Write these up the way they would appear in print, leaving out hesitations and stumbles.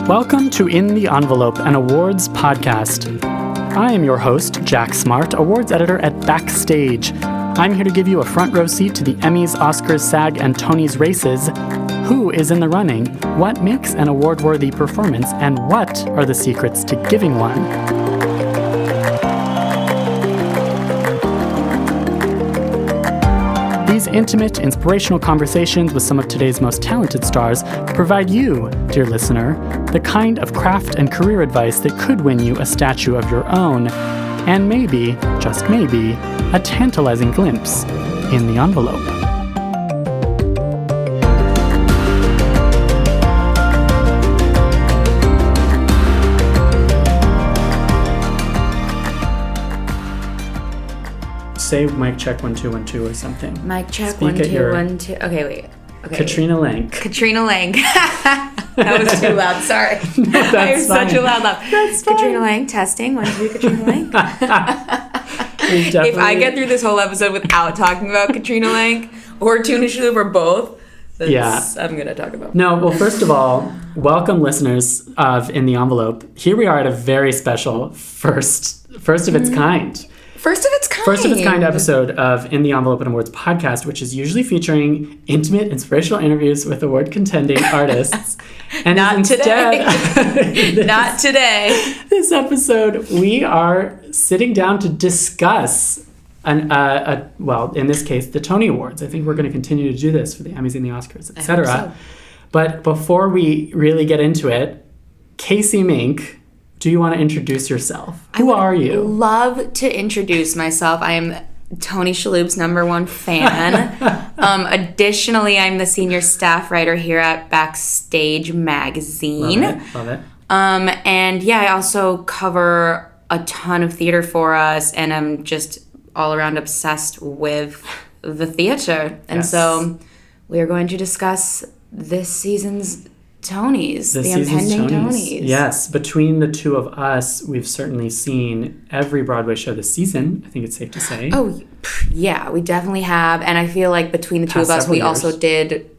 Welcome to In the Envelope, an awards podcast. I am your host, Jack Smart, awards editor at Backstage. I'm here to give you a front row seat to the Emmys, Oscars, SAG, and Tonys races. Who is in the running? What makes an award-worthy performance? And what are the secrets to giving one? These intimate, inspirational conversations with some of today's most talented stars provide you, dear listener, the kind of craft and career advice that could win you a statue of your own, and maybe, just maybe, a tantalizing glimpse in the envelope. Say mic check 1 2 1 2 or something. Mic check Speak 1 at 2 your 1 2. Okay, wait. Okay. Katrina Lank. That was too loud. Sorry. No, that's I have fine. such a loud laugh. That's fine. Katrina Lank testing 1 2. Katrina Lank. Definitely... If I get through this whole episode without talking about Katrina Lank or Tuna Shalhoub or both, I'm gonna talk about. No, well, first of all, welcome listeners of In the Envelope. Here we are at a very special first of its kind. First of its kind. First of its kind episode of In the Envelope and Awards podcast, which is usually featuring intimate, inspirational interviews with award contending artists. And Not today. Not today. This episode, we are sitting down to discuss, well, in this case, the Tony Awards. I think we're going to continue to do this for the Emmys and the Oscars, etc. So. But before we really get into it, Casey Mink, do you want to introduce yourself? Who are you? I love to introduce myself. I am Tony Shalhoub's #1 fan. Additionally, I'm the senior staff writer here at Backstage magazine. Love it. And yeah, I also cover a ton of theater for us, and I'm just all around obsessed with the theater. And so we are going to discuss this season's Tonys, the impending Tonys. Yes, between the two of us, we've certainly seen every Broadway show this season, I think it's safe to say. Oh, yeah, we definitely have. And I feel like between the two of us, we also did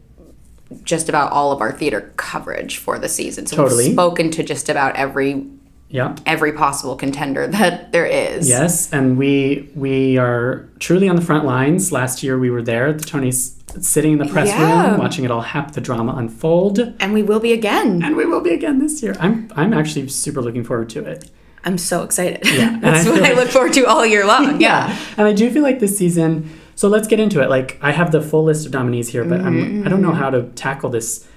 just about all of our theater coverage for the season. So we've spoken to just about every possible contender that there is. Yes, and we are truly on the front lines. Last year we were there at the Tonys, sitting in the press room, watching it all the drama unfold. And we will be again. And we will be again this year. I'm actually super looking forward to it. I'm so excited. Yeah. That's what I look forward to all year long. Yeah. And I do feel like this season, so let's get into it. Like, I have the full list of nominees here, but I don't know how to tackle this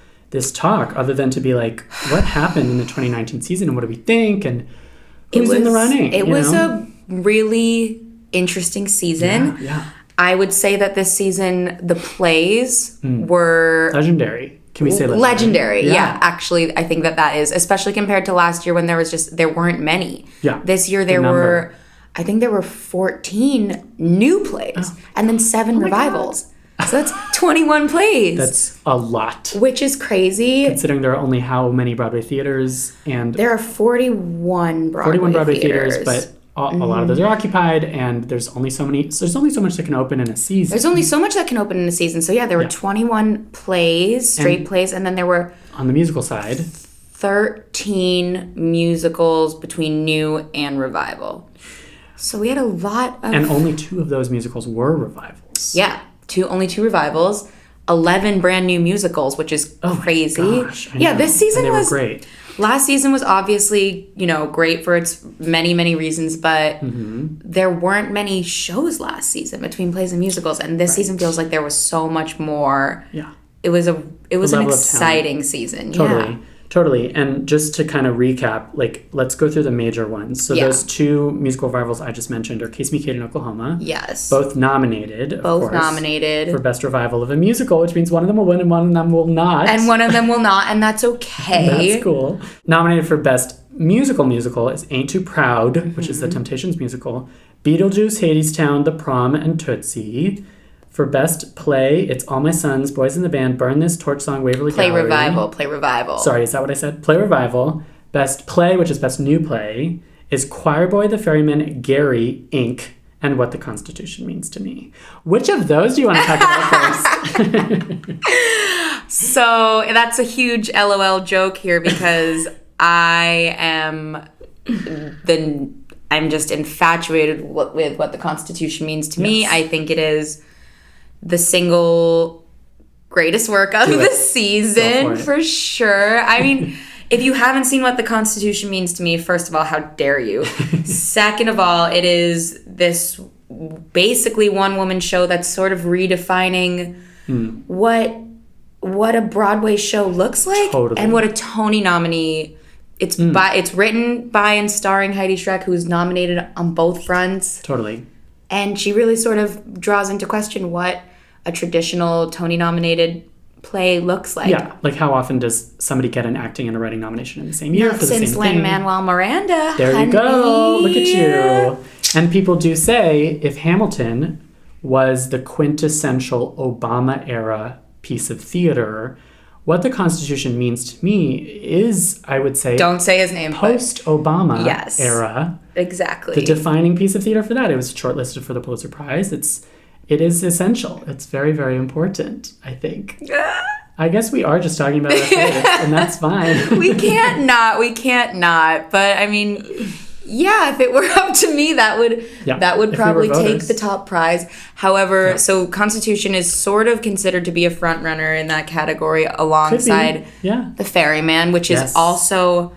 talk other than to be like, what happened in the 2019 season and what do we think and who's in the running? It was a really interesting season. Yeah. I would say that this season the plays were legendary. Can we say legendary? Yeah, actually, I think that is, especially compared to last year when there weren't many. Yeah. This year there were 14 new plays and then 7 revivals. So that's 21 plays. That's a lot. Which is crazy. Considering there are only how many Broadway theaters? And there are 41 Broadway theaters. But a lot of those are occupied, and there's only so much that can open in a season. There's only so much that can open in a season. So yeah, there were 21 plays, straight plays, and then there were... On the musical side... 13 musicals between new and revival. So we had a lot of... And only 2 of those musicals were revivals. Yeah, only 2 revivals, 11 brand new musicals, which is crazy. Gosh, this season was great. Last season was obviously, great for its many, many reasons, but there weren't many shows last season between plays and musicals, and this season feels like there was so much more. Yeah. It was an exciting season. Totally. Totally. And just to kind of recap, let's go through the major ones. So those 2 musical revivals I just mentioned are Casey Mink in Oklahoma. Yes. Both nominated, Both nominated. For Best Revival of a Musical, which means one of them will win and one of them will not. And one of them will not, and that's okay. That's cool. Nominated for Best Musical is Ain't Too Proud, which is the Temptations musical, Beetlejuice, Hadestown, The Prom, and Tootsie. For Best Play, it's All My Sons, Boys in the Band, Burn This, Torch Song, Waverly Gallery. Play Revival. Sorry, is that what I said? Play Revival. Best Play, which is Best New Play, is Choir Boy, the Ferryman, Gary, Inc., and What the Constitution Means to Me. Which of those do you want to talk about first? So that's a huge LOL joke here because I'm just infatuated with what the Constitution means to me. I think it is the single greatest work of the season, for sure. I mean, if you haven't seen what the Constitution means to me, first of all, how dare you? Second of all, it is this basically one-woman show that's sort of redefining what a Broadway show looks like and what a Tony nominee. It's written by and starring Heidi Schreck, who's nominated on both fronts. Totally. And she really sort of draws into question what a traditional Tony-nominated play looks like. Yeah, like how often does somebody get an acting and a writing nomination in the same year for the same thing? Since Lin-Manuel Miranda. There you go. Look at you. And people do say if Hamilton was the quintessential Obama-era piece of theater, what the Constitution means to me is, I would say... Don't say his name. Post-Obama era. Exactly. The defining piece of theater for that. It was shortlisted for the Pulitzer Prize. It is essential. It's very, very important, I think. I guess we are just talking about our favorites, and that's fine. We can't not. But, I mean... Yeah, if it were up to me, that would probably take the top prize. However, so Constitution is sort of considered to be a front runner in that category alongside The Ferryman, which is also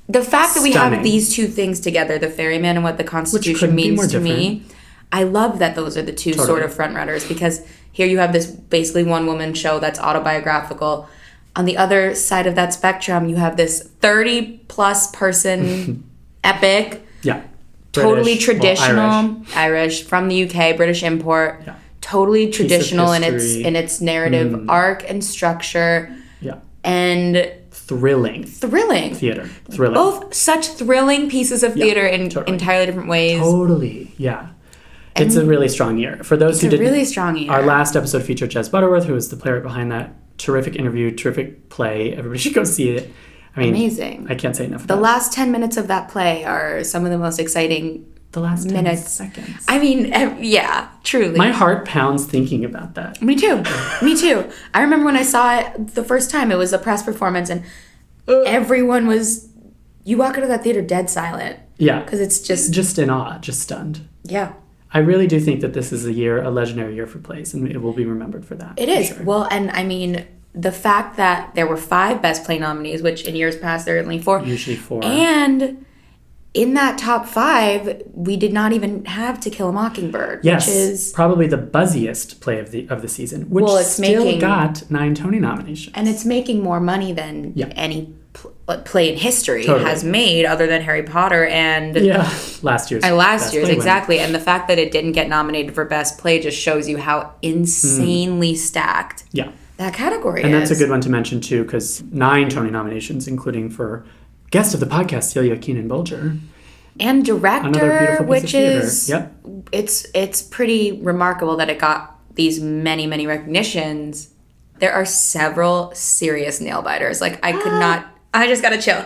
the fact that we have these two things together, The Ferryman and what the Constitution means to me. I love that those are the two sort of front runners, because here you have this basically one-woman show that's autobiographical. On the other side of that spectrum, you have this 30-plus person epic. Yeah. Totally British, traditional. Irish from the UK, British import. Yeah. Totally traditional in its narrative arc and structure. Yeah. And thrilling theater. Thrilling. Both such thrilling pieces of theater in entirely different ways. Totally. Yeah. And it's a really strong year. For those who didn't, really strong year. Our last episode featured Jez Butterworth, who was the playwright behind that terrific interview, terrific play. Everybody should go see it. I mean, amazing. I can't say enough. The last 10 minutes of that play are some of the most exciting the last 10 seconds. I mean, yeah, truly. My heart pounds thinking about that. Me too. Me too. I remember when I saw it the first time, it was a press performance, and everyone was, you walk into that theater dead silent. Yeah. Because it's just in awe, just stunned. Yeah. I really do think that this is a legendary year for plays, and it will be remembered for that. It is. Sure. Well, and I mean, the fact that there were 5 Best Play nominees, which in years past there are only 4. Usually 4. And in that top 5, we did not even have To Kill a Mockingbird, yes, which is probably the buzziest play of the season, which still got 9 Tony nominations. And it's making more money than any play in history has made, other than Harry Potter and last year's exactly. And the fact that it didn't get nominated for Best Play just shows you how insanely stacked that category is. And that's a good one to mention too, because 9 Tony nominations, including for guest of the podcast Celia Keenan-Bolger, and director, which is it's pretty remarkable that it got these many recognitions. There are several serious nail biters. Like I just gotta chill.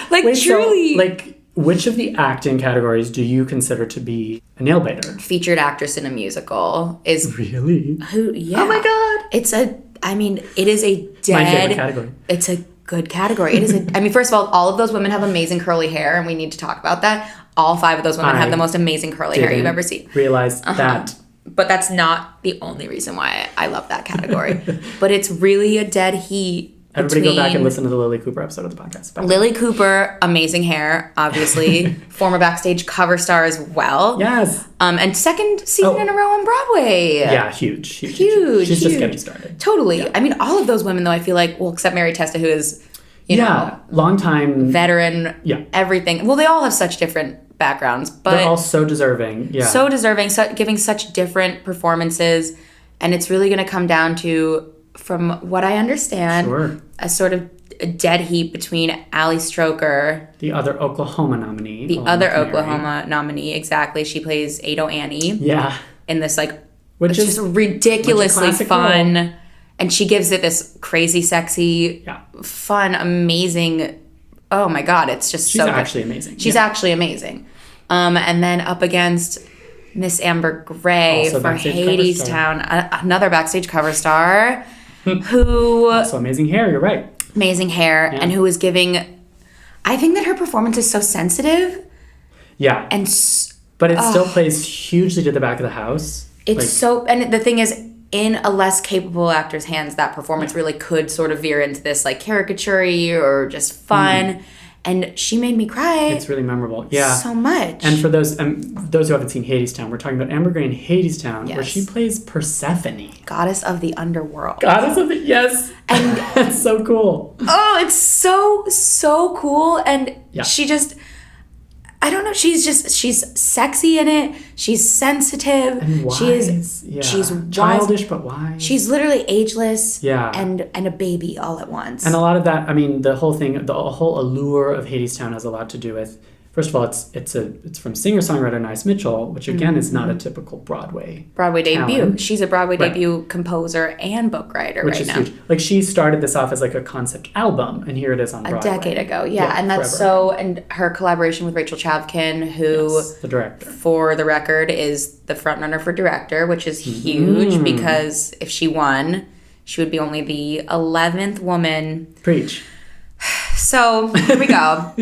Like, wait, truly. So, which of the acting categories do you consider to be a nail biter? Featured actress in a musical is... Really? Oh my God. It is a dead... My favorite category. It's a good category. It is first of all of those women have amazing curly hair, and we need to talk about that. All 5 of those women have the most amazing curly hair you've ever seen. Realize that. But that's not the only reason why I love that category. But it's really a dead heat. Everybody go back and listen to the Lily Cooper episode of the podcast. Lily Cooper, amazing hair, obviously. Former Backstage cover star as well. Yes. And second season in a row on Broadway. Yeah, huge. She's just getting started. Totally. Yeah. I mean, all of those women, though, I feel like, well, except Mary Testa, who is, you know, long time veteran, everything. Well, they all have such different backgrounds, but they're all so deserving. Yeah. So deserving, giving such different performances. And it's really going to come down to, from what I understand, a sort of a dead heat between Ali Stroker, the other Oklahoma nominee. Exactly. She plays Ado Annie. Yeah. In this, which is just ridiculously fun. Role. And she gives it this crazy, sexy, fun, amazing. Oh my God, it's just She's actually amazing. She's actually amazing. And then up against Miss Amber Gray also for Hadestown, another Backstage cover star. Who also amazing hair, you're right. amazing hair, and who is giving... I think that her performance is so sensitive. Yeah. But it still plays hugely to the back of the house. It's and the thing is, in a less capable actor's hands, that performance really could sort of veer into this like caricature-y or just fun. And she made me cry. It's really memorable. Yeah. So much. And for those who haven't seen Hadestown, we're talking about Amber Gray in Hadestown, where she plays Persephone. Goddess of the underworld. Yes. And it's so cool. Oh, it's so cool. And she just... I don't know. She's sexy in it. She's sensitive. And wise. She's childish but wise. She's literally ageless. Yeah. And a baby all at once. And a lot of that, I mean, the whole allure of Hadestown has a lot to do with, first of all, it's from singer-songwriter Nice Mitchell, which again is not a typical Broadway debut. talent. She's a Broadway debut composer and book writer which is now. Huge. Like she started this off as like a concept album, and here it is on Broadway. A decade ago, and that's forever. And her collaboration with Rachel Chavkin, who, the director, for the record, is the frontrunner for director, which is huge because if she won, she would be only the 11th woman. Preach. So, here we go.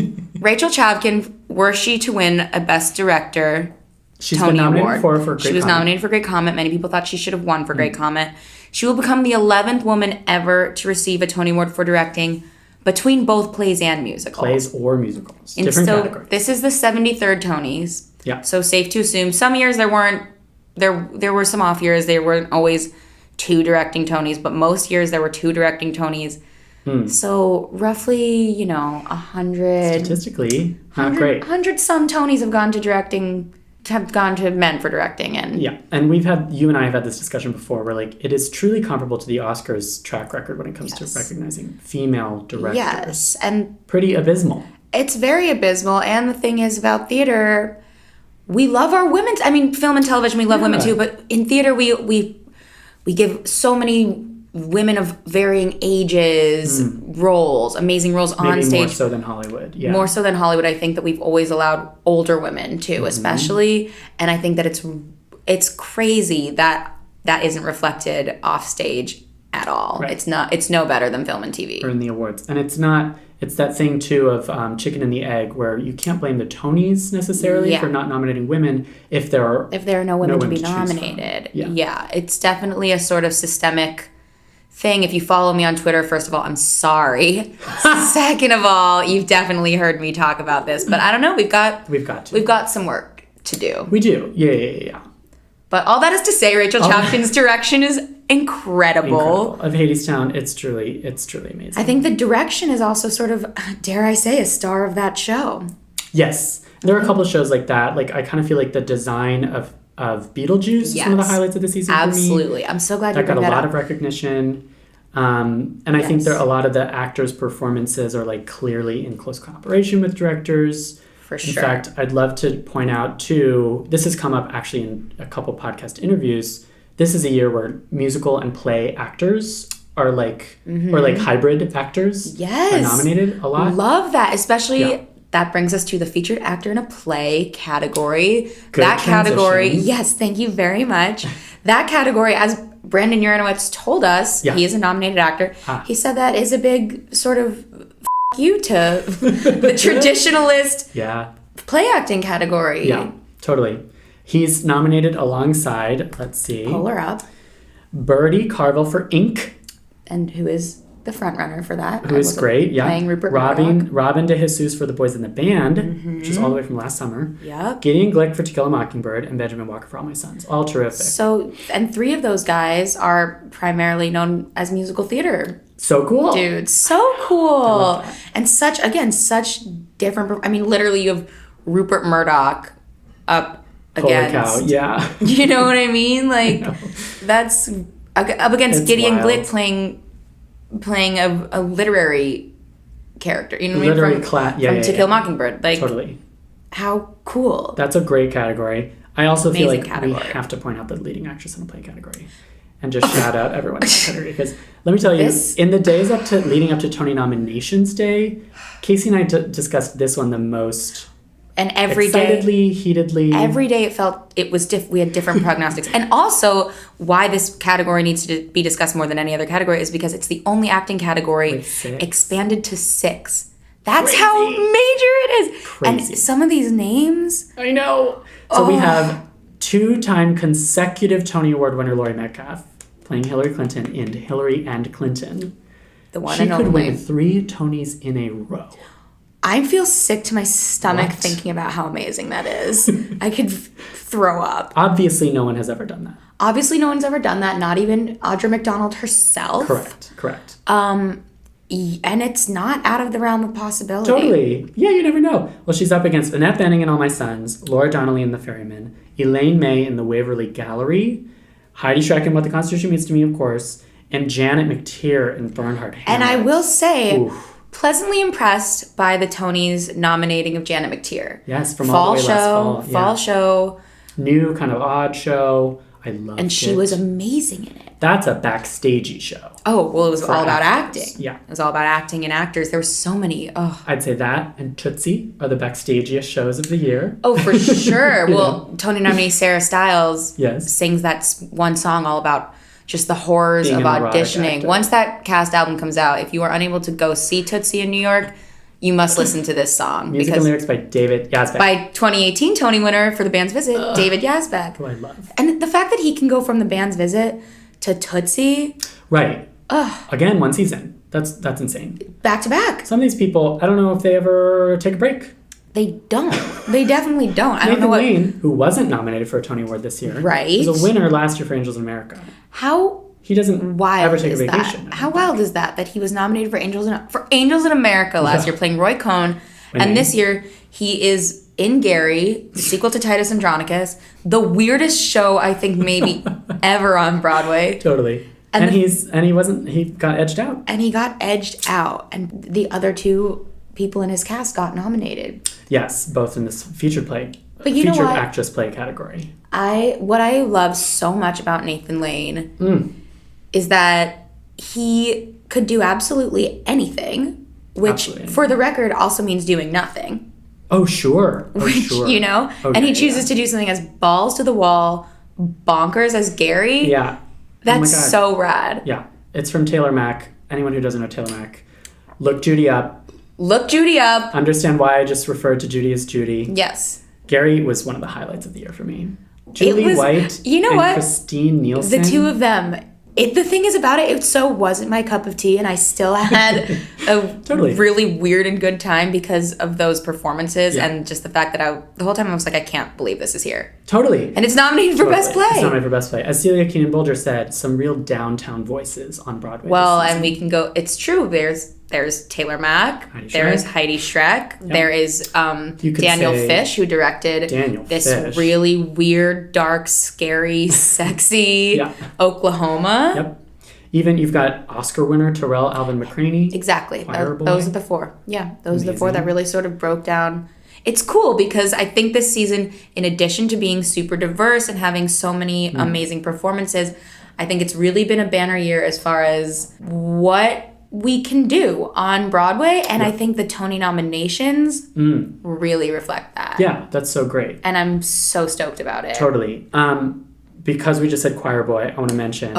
Rachel Chavkin, were she to win a Best Director Tony Award. For Great she was Comet. nominated for Great Comet. Many people thought she should have won for Great Comet. She will become the 11th woman ever to receive a Tony Award for directing between both plays and musicals. Plays or musicals. And different so categories. this is the 73rd Tonys. Yeah. So safe to assume some years there were some off years. There weren't always 2 directing Tonys, but most years there were 2 directing Tonys. So roughly, 100... Statistically, not great. 100 some Tonys have gone to men for directing. And and you and I have had this discussion before where like it is truly comparable to the Oscars track record when it comes to recognizing female directors. Yes, and pretty abysmal. It's very abysmal. And the thing is about theater, we love our women's... I mean, film and television, we love women too, but in theater we give so many women of varying ages roles, amazing roles on stage. More so than Hollywood. Yeah. More so than Hollywood. I think that we've always allowed older women too, especially. And I think that it's crazy that isn't reflected off stage at all. Right. It's no better than film and TV. Or in the awards. And it's that thing too of chicken and the egg where you can't blame the Tonys necessarily for not nominating women if there are no women to be nominated. Yeah. It's definitely a sort of systemic thing. If you follow me on Twitter, first of all, I'm sorry. Second of all, you've definitely heard me talk about this, but I don't know. We've got some work to do. We do. Yeah. But all that is to say, Rachel Chavkin's direction is incredible. Of Hadestown, it's truly amazing. I think the direction is also sort of, dare I say, a star of that show. Yes. There are a couple of shows like that. Like I kind of feel like the design of Beetlejuice is one of the highlights of the season for me. Absolutely. I'm so glad you brought that up. That got a lot of recognition. And I think a lot of the actors' performances are like clearly in close collaboration with directors. For sure. In fact, I'd love to point out too, this has come up actually in a couple podcast interviews. This is a year where musical and play actors are like, or like hybrid actors are nominated a lot. Love that, especially... That brings us to the featured actor in a play category. Good category, transition. yes, thank you very much. That category, as Brandon Uranowitz told us, he is a nominated actor. He said that is a big sort of you to the traditionalist play acting category. Yeah, totally. He's nominated alongside, let's see. Pull her up. Birdie Carville for Inc. And who is the front runner for that? Who is great, playing Rupert Robin de Jesus for The Boys in the Band, which is all the way from last summer. Yep. Gideon Glick for To Kill a Mockingbird, and Benjamin Walker for All My Sons. All terrific. So, and 3 of those guys are primarily known as musical theater. So cool. Dude, so cool. And such different... I mean, literally you have Rupert Murdoch up against... Holy cow, yeah. You know what I mean? Like, that's up against Gideon Glick playing a literary character, you know what I mean? From To Kill a Mockingbird. Like, totally. How cool. That's a great category. I also feel like we have to point out the leading actress in a play category and just shout out everyone in that category, because let me tell you, in the days leading up to Tony Nominations Day, Casey and I discussed this one the most And every day, excitedly, heatedly. every day it felt we had different prognostics. And also, why this category needs to be discussed more than any other category is because it's the only acting category expanded to 6. That's how major it is. Crazy. And some of these names. I know. So we have 2-time consecutive Tony Award winner Laurie Metcalf playing Hillary Clinton in Hillary and Clinton. The one she and could only. win 3 Tonys in a row. I feel sick to my stomach What? thinking about how amazing that is. I could throw up. Obviously, no one has ever done that. Obviously, no one's ever done that. Not even Audra McDonald herself. Correct. And it's not out of the realm of possibility. Totally. Yeah, you never know. Well, she's up against Annette Bening in All My Sons, Laura Donnelly in The Ferryman, Elaine May in The Waverly Gallery, Heidi Schreck in What the Constitution Means to Me, of course, and Janet McTeer in Bernhard Hamlet. And I will say, pleasantly impressed by the Tonys nominating of Janet McTeer. Yes, from all the way last fall. Fall show. New, kind of odd show. I loved it. And she was amazing in it. That's a backstagey show. Oh, well, it was all about actors. acting. Yeah. It was all about acting and actors. There were so many. Oh, I'd say that and Tootsie are the backstagiest shows of the year. oh for sure. Well, Tony nominee Sarah Stiles sings that one song all about just the horrors Being of an erotic auditioning. actor. Once that cast album comes out, if you are unable to go see Tootsie in New York, you must listen to this song. Music and lyrics by David Yazbek. By 2018 Tony winner for The Band's Visit, David Yazbek. Who I love. And the fact that he can go from The Band's Visit to Tootsie. Right. Again, one season. That's insane. Back to back. Some of these people, I don't know if they ever take a break. They don't. They definitely don't. I don't know what. Nathan Lane, who wasn't nominated for a Tony Award this year, Right. was a winner last year for Angels in America. How He doesn't wild ever take a is vacation. that? How wild is that he was nominated for Angels in America last year playing Roy Cohn, and this year he is in Gary, the sequel to Titus Andronicus, the weirdest show I think maybe ever on Broadway. Totally. And he got edged out. And he got edged out, and the other 2 people in his cast got nominated. Yes, both in this featured play, But you know featured what? actress play category. What I love so much about Nathan Lane is that he could do absolutely anything, which for the record also means doing nothing. Oh, sure. You know? Okay, and he chooses to do something as balls to the wall, bonkers as Gary. Yeah. That's oh my God. so rad. Yeah. It's from Taylor Mack. Anyone who doesn't know Taylor Mack, look Judy up. Look Judy up. Understand why I just referred to Judy as Judy. Yes. Gary was one of the highlights of the year for me. Julie White you know and what? Christine Nielsen. The 2 of them. The thing is about it so wasn't my cup of tea, and I still had a really weird and good time because of those performances and just the fact that the whole time I was like, I can't believe this is here. Totally. And it's nominated for Best Play. It's nominated for Best Play. As Celia Keenan-Bolger said, some real downtown voices on Broadway. Well, and we can go, it's true, there's Taylor Mack, there's Heidi Schreck, there is Daniel Fish, who directed this really weird, dark, scary, sexy Oklahoma. Yep. Even you've got Oscar winner Terrell Alvin McCraney. Exactly. Those are the 4. Yeah, those are the 4 that really sort of broke down. It's cool because I think this season, in addition to being super diverse and having so many amazing performances, I think it's really been a banner year as far as what we can do on Broadway, and I think the Tony nominations really reflect that. Yeah, that's so great. And I'm so stoked about it. Totally. Because we just said Choir Boy, I want to mention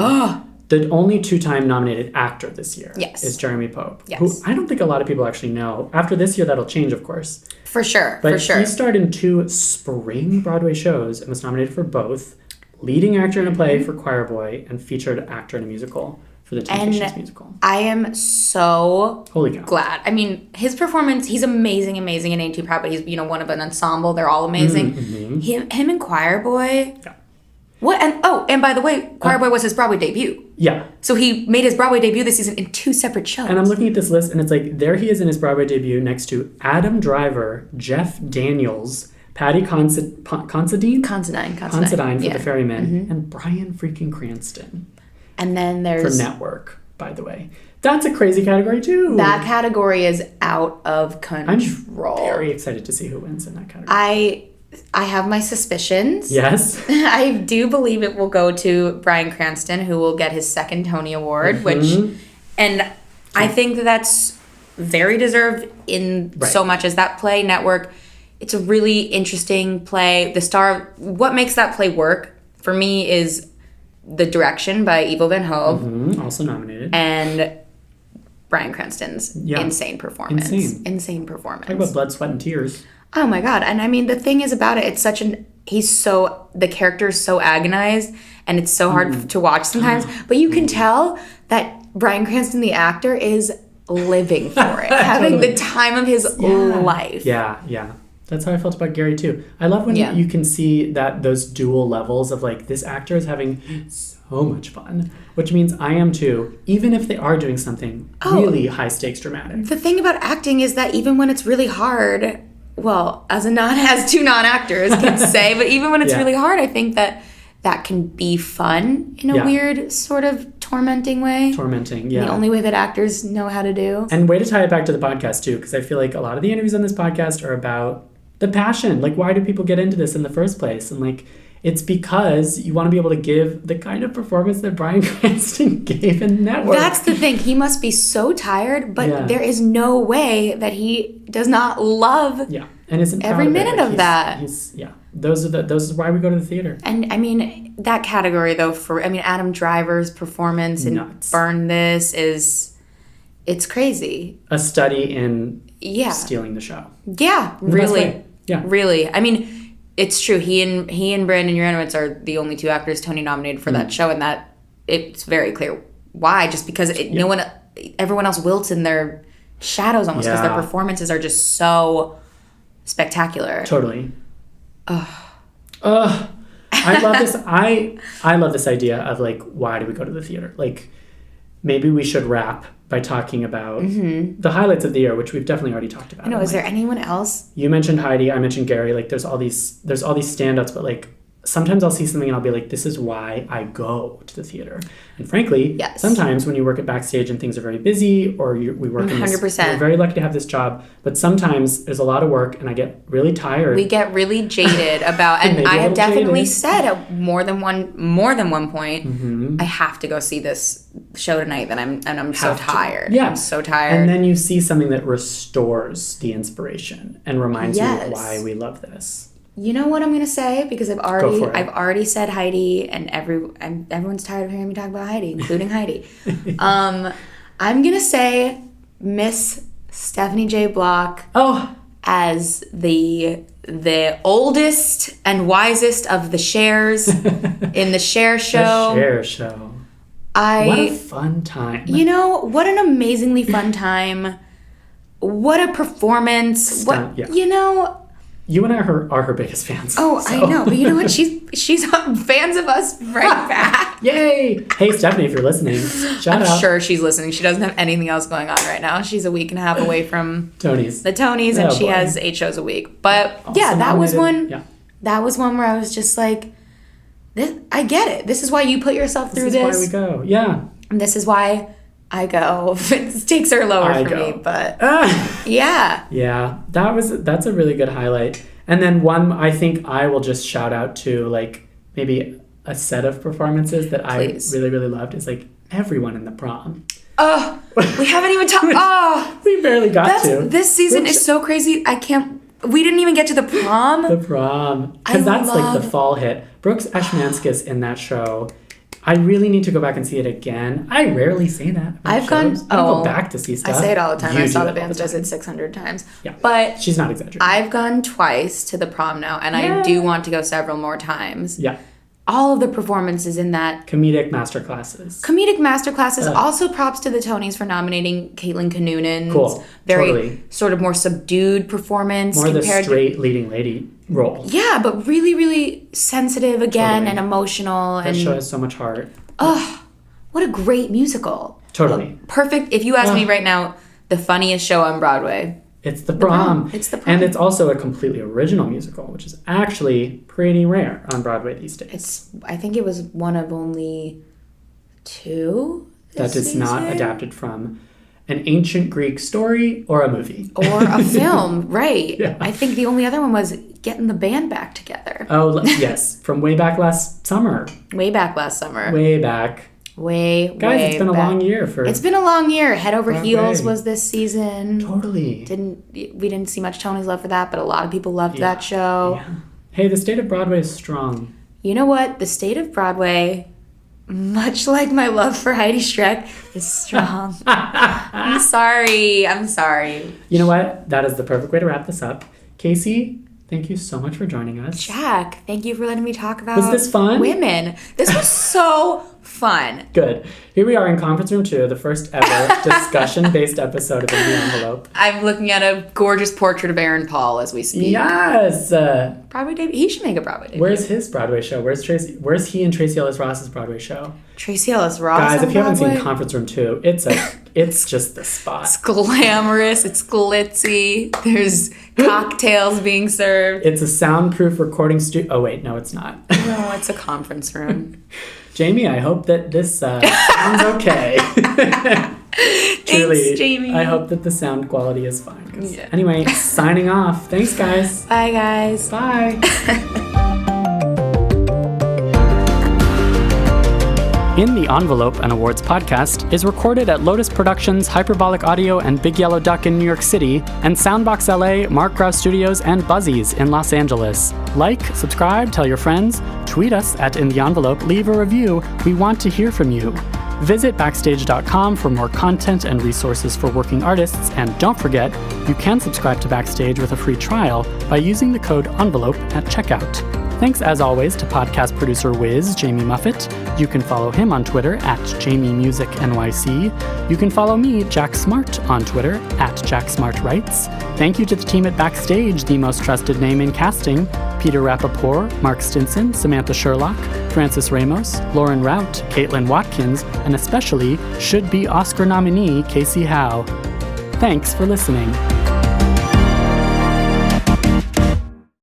the only 2-time nominated actor this year is Jeremy Pope, who I don't think a lot of people actually know. After this year, that'll change, of course. For sure, but he starred in 2 spring Broadway shows and was nominated for both leading actor in a play for Choir Boy and featured actor in a musical for the Temptations musical. I am so Holy cow. glad. I mean, his performance, he's amazing and ain't too proud, but he's, one of an ensemble. They're all amazing. Him and Choir Boy. Yeah. What? And by the way, Choir Boy was his Broadway debut. Yeah. So he made his Broadway debut this season in 2 separate shows. And I'm looking at this list, and it's like, there he is in his Broadway debut next to Adam Driver, Jeff Daniels, Patty Considine for The Ferryman, and Bryan freaking Cranston. And then there's... For Network, by the way. That's a crazy category, too. That category is out of control. I'm very excited to see who wins in that category. I have my suspicions. Yes. I do believe it will go to Bryan Cranston, who will get his 2nd Tony Award, and I think that's very deserved in so much as that play Network It's a really interesting play. What makes that play work for me is the direction by Ivo Van Hove. Also nominated. And Bryan Cranston's insane performance. Insane performance. Talk about blood, sweat, and tears. Oh my God. And I mean, the thing is about it, it's such the character is so agonized and it's so hard to watch sometimes. But you can tell that Bryan Cranston, the actor, is living for it. Having the time of his life. Yeah. That's how I felt about Gary too. I love when you can see that those dual levels of like, this actor is having so much fun, which means I am too, even if they are doing something really high stakes dramatic. The thing about acting is that even when it's really hard, well, as two non-actors can say, but even when it's really hard, I think that can be fun in a weird sort of tormenting way. The only way that actors know how to do. And way to tie it back to the podcast too, because I feel like a lot of the interviews on this podcast are about the passion. Like, why do people get into this in the first place? And like, it's because you want to be able to give the kind of performance that Bryan Cranston gave in Network. That's the thing. He must be so tired, but there is no way that he does not love and isn't every minute of that. Those are why we go to the theater. And I mean, that category though, Adam Driver's performance in Burn This it's crazy. A study in stealing the show. Yeah, really. Yeah. Really. I mean, it's true. He and Brandon Uranowitz are the only two actors Tony nominated for that show, and that it's very clear why. Just because everyone else wilts in their shadows almost because their performances are just so spectacular. Totally. I love this. I love this idea of like, why do we go to the theater? Like, maybe we should wrap by talking about the highlights of the year, which we've definitely already talked about. I know. Is there anyone else? You mentioned Heidi. I mentioned Gary. Like, there's all these standouts, but like, sometimes I'll see something and I'll be like, this is why I go to the theater. And frankly, sometimes when you work at Backstage and things are very busy, or we work 100%. We're very lucky to have this job, but sometimes there's a lot of work and I get really tired. We get really jaded about, and I have definitely said at more than one point, I have to go see this show tonight, and I'm so tired. Yeah. I'm so tired. And then you see something that restores the inspiration and reminds you why we love this. You know what I'm gonna say, because I've already said Heidi, and everyone's tired of hearing me talk about Heidi, including Heidi. I'm gonna say Miss Stephanie J. Block as the oldest and wisest of the Chers in the Cher show. The Cher show. What a fun time. You know, what an amazingly fun time. What a performance. You know. You and I are her biggest fans. Oh, so. I know. But you know what? She's fans of us right back. Yay! Hey, Stephanie, if you're listening, shout out. I'm sure she's listening. She doesn't have anything else going on right now. She's a week and a half away from the Tonys, and she has 8 shows a week. But also that was one. Yeah. That was one where I was just like, I get it. This is why you put yourself through this. This is why we go. Yeah. And this is why I go. Stakes are lower for me, but yeah. Yeah, that's a really good highlight. And then one I think I will just shout out to, like, maybe a set of performances that I really, really loved is like everyone in the prom. Oh, we haven't even talked. Oh, we barely got to. This season is so crazy. We didn't even get to the prom. The prom. Because that's like the fall hit. Brooks Ashmanskas in that show. I really need to go back and see it again. I rarely say that. I go back to see stuff. I say it all the time. I saw the Vans does it 600 times. Yeah, but she's not exaggerating. I've gone twice to the prom now, and I do want to go several more times. Yeah. All of the performances in that. Comedic masterclasses. Also props to the Tonys for nominating Caitlin Kinnunen. Cool. Very sort of more subdued performance. More the straight leading lady role. Yeah, but really, really sensitive again and emotional. That show has so much heart. Oh, what a great musical. Totally. Perfect. If you ask me right now, the funniest show on Broadway. It's the prom. It's the prom. And it's also a completely original musical, which is actually pretty rare on Broadway these days. I think it was one of only 2 that is not adapted from an ancient Greek story or a movie. Or a film, right. Yeah. I think the only other one was getting the band back together. Oh, yes. From way back last summer. Way back last summer. Way back. Guys, it's been a long year for... It's been a long year. Head Over Broadway. Heels was this season. Totally. We didn't see much Tony's love for that, but a lot of people loved that show. Yeah. Hey, the state of Broadway is strong. You know what? The state of Broadway, much like my love for Heidi Streck, is strong. I'm sorry. You know what? That is the perfect way to wrap this up. Kasey, thank you so much for joining us. Jack, thank you for letting me talk about... Was this fun? Women. This was so fun. Good. Here we are in Conference Room 2, the first ever discussion-based episode of In the Envelope. I'm looking at a gorgeous portrait of Aaron Paul as we speak. Yes! Broadway debut. He should make a Broadway debut. Where's his Broadway show? Where's he and Tracy Ellis Ross's Broadway show? Tracy Ellis Ross. Guys, if you haven't Broadway? seen Conference Room 2, it's just the spot. It's glamorous. It's glitzy. There's cocktails being served. It's a soundproof recording studio. Oh, wait, no, it's not. No, it's a conference room. Jamie, I hope that this sounds okay. Truly, Thanks, Jamie. I hope that the sound quality is fine. Yeah. Anyway, signing off. Thanks, guys. Bye, guys. Bye. In the Envelope, an awards podcast, is recorded at Lotus Productions, Hyperbolic Audio, and Big Yellow Duck in New York City, and Soundbox LA, Mark Grouse Studios, and Buzzies in Los Angeles. Like, subscribe, tell your friends, tweet us at In the Envelope, leave a review. We want to hear from you. Visit Backstage.com for more content and resources for working artists, and don't forget, you can subscribe to Backstage with a free trial by using the code ENVELOPE at checkout. Thanks, as always, to podcast producer Wiz, Jamie Muffett. You can follow him on Twitter at JamieMusicNYC. You can follow me, Jack Smart, on Twitter at JackSmartWrites. Thank you to the team at Backstage, the most trusted name in casting: Peter Rappaport, Mark Stinson, Samantha Sherlock, Francis Ramos, Lauren Rout, Caitlin Watkins, and especially should-be Oscar nominee Casey Howe. Thanks for listening.